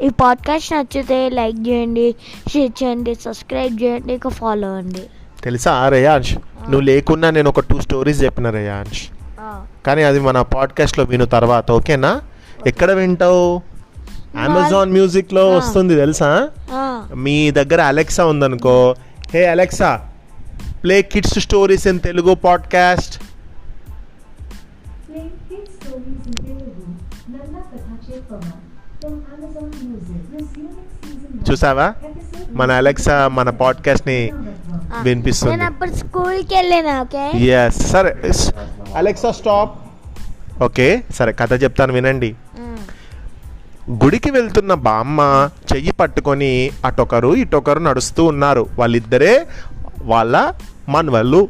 ఈ పాడ్కాస్ట్ నచ్చితే లైక్ చేయండి, షేర్ చేయండి, సబ్స్క్రైబ్ చేయండి, ఇక ఫాలో అవ్వండి. తెలుసా రేయాంష్, నువ్వు లేకున్నా నేను ఒక 2 స్టోరీస్ చెప్పిన రేయాంష్, కానీ అది మన పాడ్కాస్ట్లో విను తర్వాత, ఓకేనా? ఎక్కడ వింటావు? అమెజాన్ మ్యూజిక్లో వస్తుంది తెలుసా. మీ దగ్గర అలెక్సా ఉందనుకో, హే Alexa play kids stories in Telugu podcast. చూసావా, మన అలెక్సా మన పాడ్కాస్ట్ని వినిపిస్తుంది. స్కూల్కి వెళ్ళినా. ఎస్, సరే అలెక్సా స్టాప్. ఓకే సరే, కథ చెప్తాను వినండి. గుడికి వెళ్తున్న బామ్మ చెయ్యి పట్టుకొని అటొకరు ఇటొకరు నడుస్తూ ఉన్నారు. వాళ్ళిద్దరే వాళ్ళ మనవళ్ళు.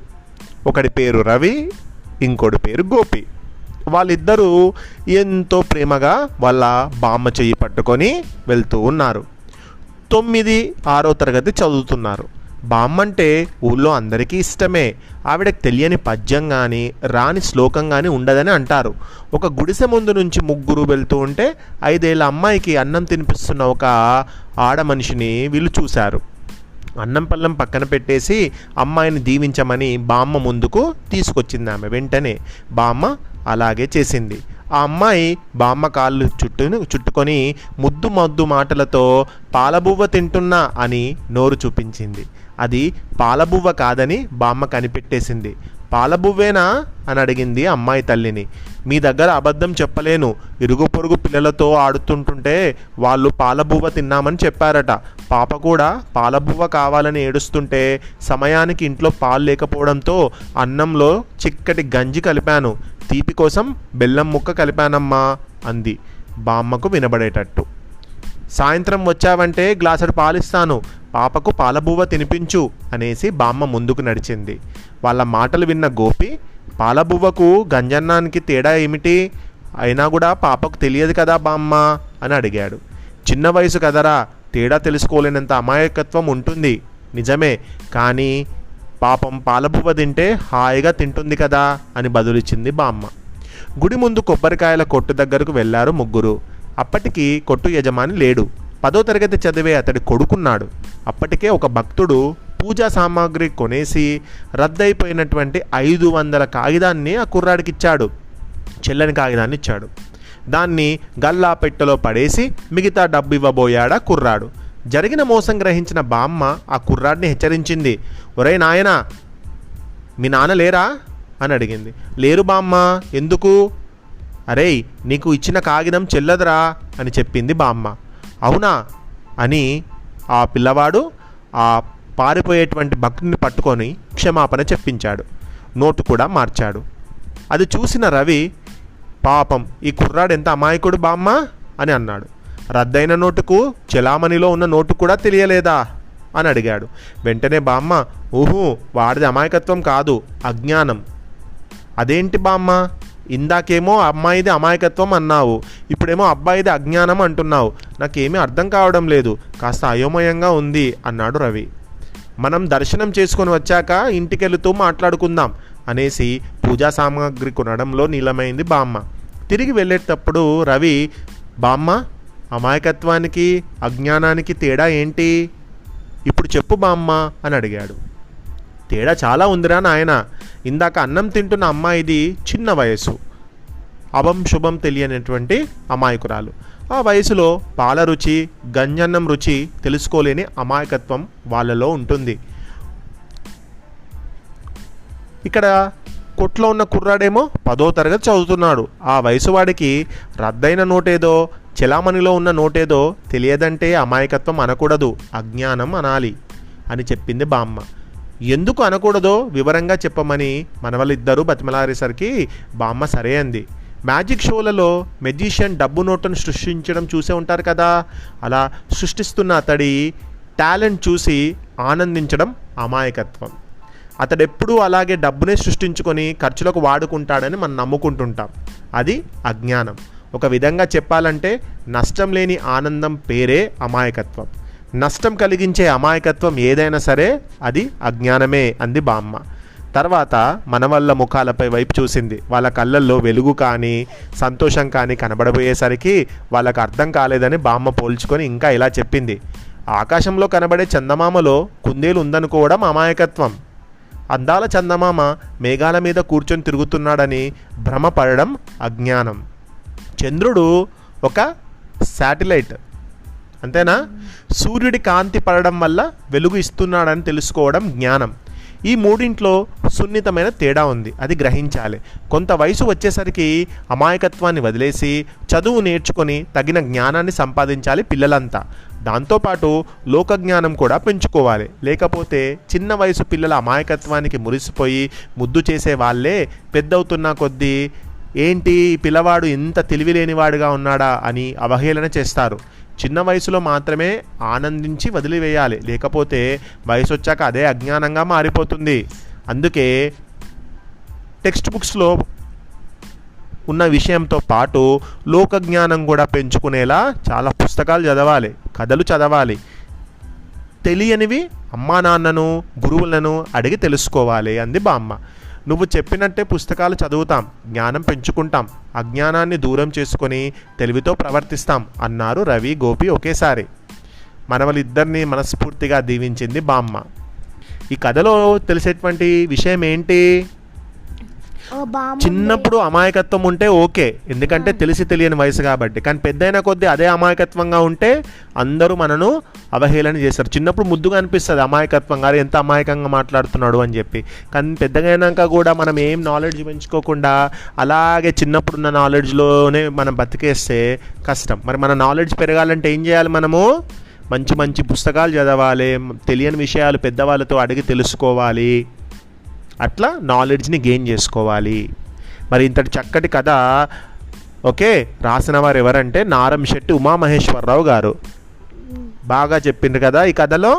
ఒకడి పేరు రవి, ఇంకోటి పేరు గోపి. వాళ్ళిద్దరూ ఎంతో ప్రేమగా వాళ్ళ బామ్మ చెయ్యి పట్టుకొని వెళ్తూ ఉన్నారు. 9, 6వ తరగతి చదువుతున్నారు. బామ్మ అంటే ఊళ్ళో అందరికీ ఇష్టమే. ఆవిడకి తెలియని పద్యం కానీ రాని శ్లోకం కానీ ఉండదని అంటారు. ఒక గుడిసె ముందు నుంచి ముగ్గురు వెళ్తూ ఉంటే 5 ఏళ్ళ అమ్మాయికి అన్నం తినిపిస్తున్న ఒక ఆడ మనిషిని వీళ్ళు చూశారు. అన్నం పళ్ళం పక్కన పెట్టేసి అమ్మాయిని దీవించమని బామ్మ ముందుకు తీసుకొచ్చింది. ఆమె వెంటనే బామ్మ అలాగే చేసింది. ఆ అమ్మాయి బామ్మ కాళ్ళు చుట్టుకొని ముద్దు మాటలతో పాలబువ్వ తింటున్నా అని నోరు చూపించింది. అది పాలబువ్వ కాదని బామ్మ కనిపెట్టేసింది. పాలబువ్వేనా అని అడిగింది అమ్మాయి తల్లిని. మీ దగ్గర అబద్ధం చెప్పలేను, ఇరుగు పొరుగు పిల్లలతో ఆడుతుంటుంటే వాళ్ళు పాలబువ్వ తిన్నామని చెప్పారట. పాప కూడా పాలబువ్వ కావాలని ఏడుస్తుంటే సమయానికి ఇంట్లో పాలు లేకపోవడంతో అన్నంలో చిక్కటి గంజి కలిపాను, తీపి కోసం బెల్లం ముక్క కలిపానమ్మా అంది బామ్మకు వినబడేటట్టు. సాయంత్రం వచ్చావంటే గ్లాసుడు పాలిస్తాను, పాపకు పాలబువ్వ తినిపించు అనేసి బామ్మ ముందుకు నడిచింది. వాళ్ళ మాటలు విన్న గోపి, పాలబువ్వకు గంజన్నానికి తేడా ఏమిటి? అయినా కూడా పాపకు తెలియదు కదా బామ్మ అని అడిగాడు. చిన్న వయసు కదరా, తేడా తెలుసుకోలేనంత అమాయకత్వం ఉంటుంది నిజమే, కానీ పాపం పాలబువ్వ తింటే హాయిగా తింటుంది కదా అని బదులిచ్చింది బామ్మ. గుడి ముందు కొబ్బరికాయల కొట్టు దగ్గరకు వెళ్ళారు ముగ్గురు. అప్పటికి కొట్టు యజమాని లేడు. 10వ తరగతి చదివే అతడి కొడుకున్నాడు. అప్పటికే ఒక భక్తుడు పూజా సామాగ్రి కొనేసి రద్దయిపోయినటువంటి 500 కాగితాన్ని ఆ కుర్రాడికి ఇచ్చాడు. చెల్లని కాగితాన్ని ఇచ్చాడు. దాన్ని గల్లా పెట్టెలో పడేసి మిగతా డబ్బు ఇవ్వబోయాడా కుర్రాడు. జరిగిన మోసం గ్రహించిన బామ్మ ఆ కుర్రాడిని హెచ్చరించింది. ఒరేయ్ నాయనా, మీ నాన్న లేరా అని అడిగింది. లేరు బామ్మ, ఎందుకు? అరే నీకు ఇచ్చిన కాగితం చెల్లదురా అని చెప్పింది బామ్మ. అవునా అని ఆ పిల్లవాడు ఆ పారిపోయేటువంటి భక్తుని పట్టుకొని క్షమాపణ చెప్పించాడు. నోటు కూడా మార్చాడు. అది చూసిన రవి, పాపం ఈ కుర్రాడు ఎంత అమాయకుడు బామ్మ అని అన్నాడు. రద్దయిన నోటుకు చెలామణిలో ఉన్న నోటు కూడా తెలియలేదా అని అడిగాడు. వెంటనే బామ్మ, ఊహు వాడిది అమాయకత్వం కాదు, అజ్ఞానం. అదేంటి బామ్మ, ఇందాకేమో అమ్మాయిది అమాయకత్వం అన్నావు, ఇప్పుడేమో అబ్బాయిది అజ్ఞానం అంటున్నావు, నాకేమీ అర్థం కావడం లేదు, కాస్త అయోమయంగా ఉంది అన్నాడు రవి. మనం దర్శనం చేసుకొని వచ్చాక ఇంటికెళుతూ మాట్లాడుకుందాం అనేసి పూజా సామాగ్రి కొనడంలో నీలమైంది బామ్మ. తిరిగి వెళ్ళేటప్పుడు రవి, బామ్మ అమాయకత్వానికి అజ్ఞానానికి తేడా ఏంటి? ఇప్పుడు చెప్పు బామ్మ అని అడిగాడు. తేడా చాలా ఉందిరా నాయన. ఇందాక అన్నం తింటున్న అమ్మాయిది చిన్న వయసు, అభం శుభం తెలియనటువంటి అమాయకురాలు. ఆ వయసులో పాల రుచి, గంజన్నం రుచి తెలుసుకోలేని అమాయకత్వం వాళ్ళలో ఉంటుంది. ఇక్కడ కొట్లో ఉన్న కుర్రాడేమో 10వ తరగతి చదువుతున్నాడు. ఆ వయసు వాడికి రద్దయిన నోటేదో చెలామణిలో ఉన్న నోటేదో తెలియదంటే అమాయకత్వం అనకూడదు, అజ్ఞానం అనాలి అని చెప్పింది బామ్మ. ఎందుకు అనకూడదో వివరంగా చెప్పమని మనవలిద్దరూ బతిమలాడేసరికి బామ్మ సరే అంది. మ్యాజిక్ షోలలో మెజిషియన్ డబ్బు నోటును సృష్టించడం చూసే ఉంటారు కదా, అలా సృష్టిస్తున్న అతడి టాలెంట్ చూసి ఆనందించడం అమాయకత్వం. అతడెప్పుడూ అలాగే డబ్బునే సృష్టించుకొని ఖర్చులకు వాడుకుంటాడని మనం నమ్ముకుంటుంటాం, అది అజ్ఞానం. ఒక విధంగా చెప్పాలంటే నష్టం లేని ఆనందం పేరే అమాయకత్వం. నష్టం కలిగించే అమాయకత్వం ఏదైనా సరే అది అజ్ఞానమే అంది బామ్మ. తర్వాత మనవళ్ళ ముఖాలపై వైపు చూసింది. వాళ్ళ కళ్ళల్లో వెలుగు కానీ సంతోషం కానీ కనబడబోయేసరికి వాళ్ళకు అర్థం కాలేదని బామ్మ పోల్చుకొని ఇంకా ఇలా చెప్పింది. ఆకాశంలో కనబడే చందమామలో కుందేలు ఉందనుకోవడం అమాయకత్వం. అందాల చందమామ మేఘాల మీద కూర్చొని తిరుగుతున్నాడని భ్రమపడడం అజ్ఞానం. చంద్రుడు ఒక శాటిలైట్, అంతేనా? సూర్యుడి కాంతి పడడం వల్ల వెలుగు ఇస్తున్నాడని తెలుసుకోవడం జ్ఞానం. ఈ మూడింట్లో సున్నితమైన తేడా ఉంది, అది గ్రహించాలి. కొంత వయసు వచ్చేసరికి అమాయకత్వాన్ని వదిలేసి చదువు నేర్చుకొని తగిన జ్ఞానాన్ని సంపాదించాలి పిల్లలంతా. దాంతోపాటు లోకజ్ఞానం కూడా పెంచుకోవాలి. లేకపోతే చిన్న వయసు పిల్లల అమాయకత్వానికి మురిసిపోయి ముద్దు చేసే వాళ్ళే పెద్దవుతున్న కొద్దీ ఏంటి పిల్లవాడు ఇంత తెలివిలేనివాడుగా ఉన్నాడా అని అవహేళన చేస్తారు. చిన్న వయసులో మాత్రమే ఆనందించి వదిలివేయాలి, లేకపోతే వయసు వచ్చాక అదే అజ్ఞానంగా మారిపోతుంది. అందుకే టెక్స్ట్ బుక్స్లో ఉన్న విషయంతో పాటు లోకజ్ఞానం కూడా పెంచుకునేలా చాలా పుస్తకాలు చదవాలి, కథలు చదవాలి. తెలియనివి అమ్మా నాన్నను గురువులను అడిగి తెలుసుకోవాలి అంది బామ్మ. నువ్వు చెప్పినట్టే పుస్తకాలు చదువుతాం, జ్ఞానం పెంచుకుంటాం, అజ్ఞానాన్ని దూరం చేసుకొని తెలివితో ప్రవర్తిస్తాం అన్నారు రవి, గోపి ఒకేసారి. మనవలిద్దరినీ మనస్ఫూర్తిగా దీవించింది బామ్మ. ఈ కథలో తెలిసేటువంటి విషయం ఏంటి? చిన్నప్పుడు అమాయకత్వం ఉంటే ఓకే, ఎందుకంటే తెలిసి తెలియని వయసు కాబట్టి. కానీ పెద్దయిన కొద్దీ అదే అమాయకత్వంగా ఉంటే అందరూ మనను అవహేళన చేస్తారు. చిన్నప్పుడు ముద్దుగా అనిపిస్తుంది అమాయకత్వం, గారు ఎంత అమాయకంగా మాట్లాడుతున్నాడు అని చెప్పి. కానీ పెద్దగైనాక కూడా మనం ఏం నాలెడ్జ్ పెంచుకోకుండా అలాగే చిన్నప్పుడున్న నాలెడ్జ్లోనే మనం బతికేస్తే కష్టం. మరి మన నాలెడ్జ్ పెరగాలంటే ఏం చేయాలి? మనము మంచి మంచి పుస్తకాలు చదవాలి, తెలియని విషయాలు పెద్దవాళ్ళతో అడిగి తెలుసుకోవాలి, అట్లా నాలెడ్జ్ని గెయిన్ చేసుకోవాలి. మరి ఇంతటి చక్కటి కథ ఓకే రాసిన వారు ఎవరంటే నారంశెట్టి ఉమామహేశ్వరరావు గారు. బాగా చెప్పిండ్రు కదా ఈ కథలో.